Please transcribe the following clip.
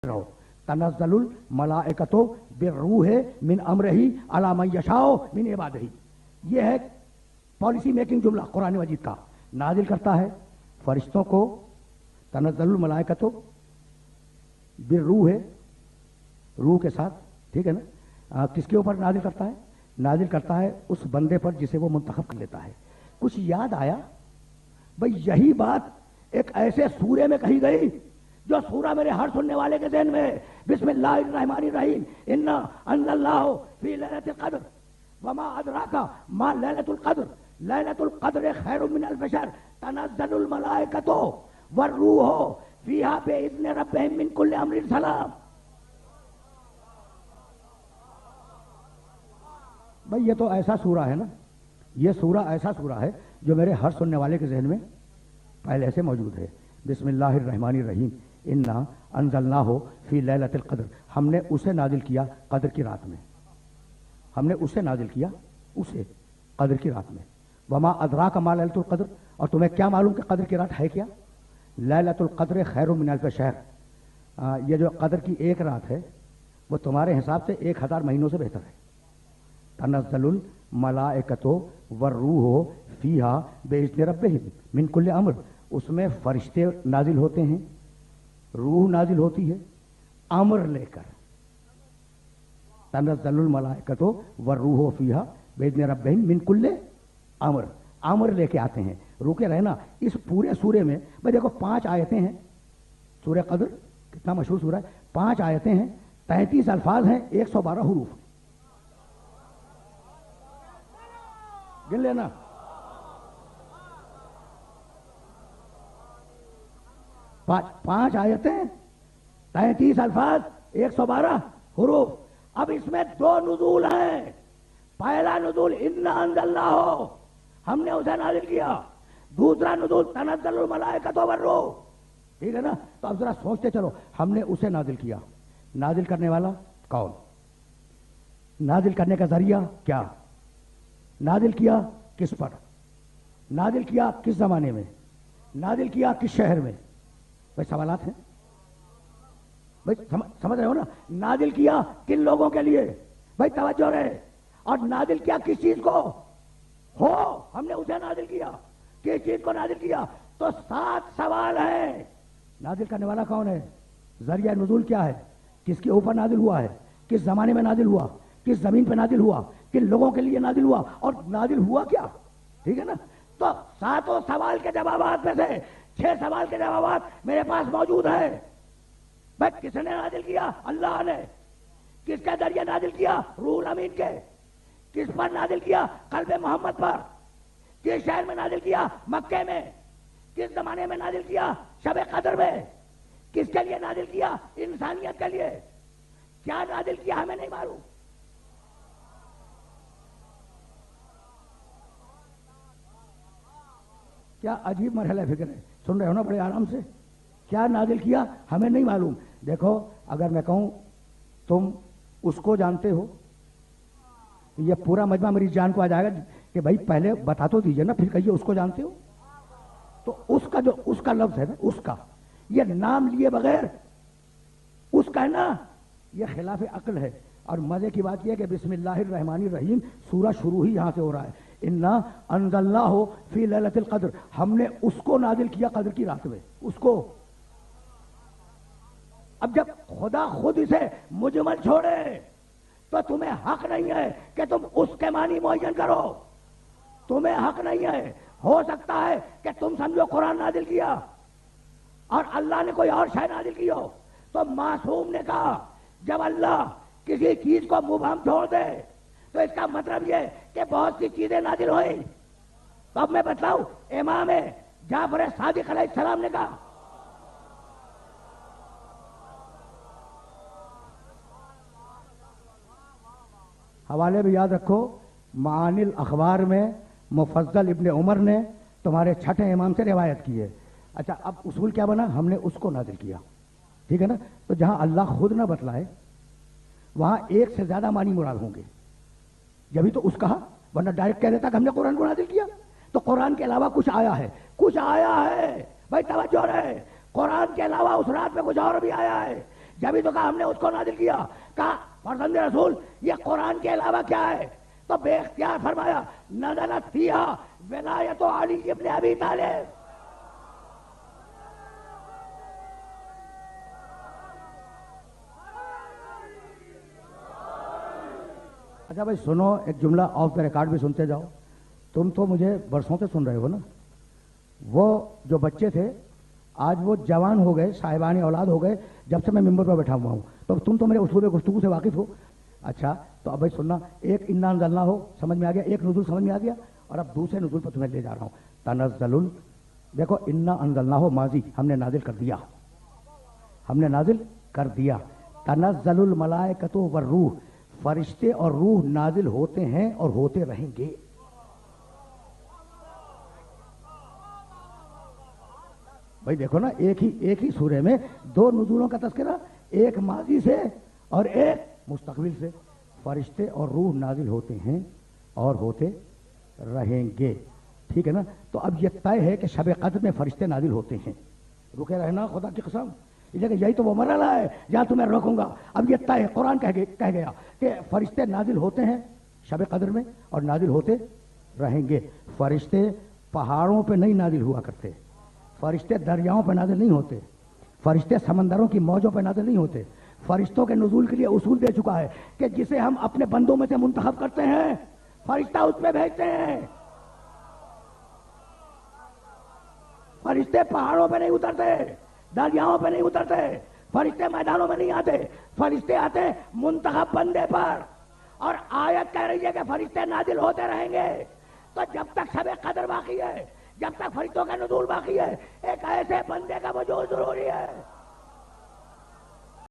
रहो। तनज़्ज़लुल मलाइकतु बिर्रूह मिन अम्रिही अला मन यशाओ मिन इबादिही। ये है पॉलिसी मेकिंग जुमला कुरान मजीद का। नाजिल करता है फरिश्तों को, तनज़्ज़लुल मलाइकतु बिर्रूह, रूह के साथ, ठीक है ना। किसके ऊपर नाजिल करता है? नाजिल करता है उस बंदे पर जिसे वो मुंतखब कर लेता है। कुछ याद आया भाई, यही बात एक ऐसे सूरे में कही गई जो सूरा मेरे हर सुनने वाले के ज़हन में, बिस्मिल्लाहिर्रहमानिर्रहीम, इन्ना अंज़लनाहु फी लैलतिल क़द्र वमा अदराका मा लैलतुल क़द्र लैलतुल क़द्र खैरुम मिन अल्फ़ि शहर तनज़्ज़लुल मलाइकतु वर्रूहु फीहा बिइज़्नि रब्बिहिम मिन कुल्लि अम्रिन सलाम। भाई ये तो ऐसा सूरा है ना, ये सूरा ऐसा सूरा है जो मेरे हर सुनने वाले के जहन में पहले से मौजूद है। बिस्मिल्लाहिर्रहमानिर्रहीम, इन्ना अंज़लनाहु फी लैलतिल क़द्र, हमने उसे नाजिल किया कद्र की रात में। हमने उसे नाजिल किया, उसे कद्र की रात में। वमा अदराका मा लैलतुल क़द्र, और तुम्हें क्या मालूम कि कद्र की रात है क्या? लैलतुल क़द्र खैरुम मिन अल्फ़ि शहर, ये जो कद्र की एक रात है वो तुम्हारे हिसाब से 1000 महीनों से बेहतर है। तनज़्ज़लुल मलाइकतु वर्रूहु फीहा बिइज़्नि रब्बिहिम मिन कुल्लि अम्र, उसमें फरिश्ते नाजिल होते हैं, रूह नाजिल होती है अम्र लेकर। तनज़्ज़लुल मलाइकतु वर्रूहु फीहा बिइज़्नि रब्बिहिम मिन कुल्लि अम्र, अम्र लेके आते हैं। रुके रहना, इस पूरे सूरे में भाई देखो 5 आयतें हैं। सूरह क़द्र कितना मशहूर सूरा है, 5 आयतें हैं, 33 अल्फाज हैं, 112 हुरूफ। गिन लेना। पांच आयतें, 33 अल्फाज, 112 हुरूफ। अब इसमें 2 नुज़ूल हैं। पहला नुज़ूल इन्ना अंज़लनाहु, हमने उसे नाज़िल किया। दूसरा नुज़ूल तनज़्ज़लुल मलाइकतु वर्रूह, ठीक है ना। तो अब जरा सोचते चलो, हमने उसे नाज़िल किया, नाज़िल करने वाला कौन? नाज़िल करने का जरिया क्या? नाज़िल किया किस पर? नाज़िल किया किस जमाने में? नाज़िल किया किस शहर में? भाई सवालात हैं भाई, समझ रहे हो ना। नाज़िल किया किन लोगों के लिए? भाई तवज्जो रहे। और नाज़िल किया किस चीज को? हो, हमने उसे नाज़िल किया, किस चीज को नाज़िल किया? तो 7 सवाल है। नाज़िल करने वाला कौन है? जरिया नुज़ूल क्या है? किसके ऊपर नाज़िल हुआ है? किस जमाने में नाज़िल हुआ? किस जमीन पे नाज़िल हुआ? किन लोगों के लिए नाज़िल हुआ? और नाज़िल हुआ क्या? ठीक है ना। तो 7 सवाल के जवाबात में से 6 सवाल के जवाबात मेरे पास मौजूद है। भाई किसने नाज़िल किया? अल्लाह ने। किसके जरिए नाज़िल किया? रूहुल अमीन के। किस पर नाज़िल किया? क़ल्बे मोहम्मद पर। किस शहर में नाज़िल किया? मक्के में। किस जमाने में नाज़िल किया? शब क़द्र में। किसके लिए नाज़िल किया? इंसानियत के लिए। क्या नाज़िल किया हमें नहीं मालूम। क्या अजीब मरहला फिक्र है, सुन रहे हो ना बड़े आराम से। क्या नाज़िल किया हमें नहीं मालूम। देखो अगर मैं कहूं तुम उसको जानते हो, ये पूरा मजमा मेरी जान को आ जाएगा कि भाई पहले बता तो दीजिए ना, फिर कहिए उसको जानते हो। तो उसका जो उसका लफ्ज है ना, उसका, ये नाम लिए बगैर उसका है ना, ये खिलाफ अक्ल है। और मजे की बात यह है कि बिस्मिल्लाहिर्रहमानिर्रहीम सूरा शुरू ही यहां से हो रहा है। इन्ना अंज़लनाहु फी लैलतिल क़द्र, हमने उसको नाजिल किया कद्र की रात में, उसको। अब जब खुदा खुद इसे मुजमल छोड़े तो तुम्हें हक नहीं है कि तुम उसके मानी मुअय्यन करो। तुम्हें हक नहीं है। हो सकता है कि तुम समझो कुरान नाजिल किया और अल्लाह ने कोई और शय नाजिल की हो। तो मासूम ने कहा जब अल्लाह किसी चीज को मुबहम छोड़ दे तो इसका मतलब यह कि बहुत सी चीजें नाजिल हुई। तो अब मैं बताऊं, इमाम जाफर सादिक अलैहिस्सलाम ने कहा, हवाले भी याद रखो, मानिल अखबार में मुफज्जल इब्ने उमर ने तुम्हारे छठे इमाम से रिवायत की है। अच्छा, अब उसूल क्या बना? हमने उसको नाजिल किया, ठीक है ना। तो जहां अल्लाह खुद ना बतलाए वहां एक से ज्यादा मानी मुराद होंगे, जब तो उस कहा, वरना डायरेक्ट कह देता कि हमने कुरान को नाजिल किया। तो कुरान के अलावा कुछ आया है, कुछ आया है। भाई तवज्जो रहे, कुरान के अलावा उस रात में कुछ और भी आया है। جبھی تو کہا ہم نے اس کو نازل کیا. کہا فرزند رسول یہ قرآن کے علاوہ کیا ہے؟ تو بے اختیار فرمایا نزلت فیہا ولایت علی ابن ابی طالب. اچھا بھائی سنو ایک جملہ آف دا ریکارڈ بھی سنتے جاؤ. تم تو مجھے برسوں سے سن رہے ہو نا. وہ جو بچے تھے آج وہ جوان ہو گئے, صاحبان اولاد ہو گئے جب سے میں ممبر پر بیٹھا ہوا ہوں. تو تم تو میرے اسلوب گفتگو سے واقف ہو. اچھا تو اب بھائی سننا, ایک انا انزلنا ہو سمجھ میں آ گیا, ایک نزول سمجھ میں آ گیا, اور اب دوسرے نزول پر تمہیں لے جا رہا ہوں. تنزل, دیکھو انا انزلنا ہو ماضی, ہم نے نازل کر دیا, ہم نے نازل کر دیا. تنزل الملائکۃ والروح, فرشتے اور روح نازل ہوتے ہیں اور ہوتے رہیں گے. بھائی دیکھو نا, ایک ہی سورے میں دو نزولوں کا تذکرہ, ایک ماضی سے اور ایک مستقبل سے. فرشتے اور روح نازل ہوتے ہیں اور ہوتے رہیں گے. ٹھیک ہے نا. تو اب یہ طے ہے کہ شب قدر میں فرشتے نازل ہوتے ہیں. رکے رہنا خدا کی قسم, یہی تو وہ مرحلہ ہے جہاں تمہیں روکوں گا. اب یہ طے ہے, قرآن کہہ گیا کہ فرشتے نازل ہوتے ہیں شب قدر میں اور نازل ہوتے رہیں گے. فرشتے پہاڑوں پہ نہیں نازل ہوا کرتے, فرشتے دریاؤں پہ نازل نہیں ہوتے, فرشتے سمندروں کی موجوں پہ نازل نہیں ہوتے. فرشتوں کے نزول کے لیے اصول دے چکا ہے کہ جسے ہم اپنے بندوں میں سے منتخب کرتے ہیں فرشتہ اس میں بھیجتے ہیں. فرشتے پہاڑوں پہ نہیں اترتے, دریاؤں پہ نہیں اترتے, فرشتے میدانوں میں نہیں آتے, فرشتے آتے منتخب بندے پر. اور آیت کہہ رہی ہے کہ فرشتے نازل ہوتے رہیں گے. تو جب تک شب قدر باقی ہے, جب تک فرشتوں کا نزول باقی ہے, ایک ایسے بندے کا وجود ضروری ہے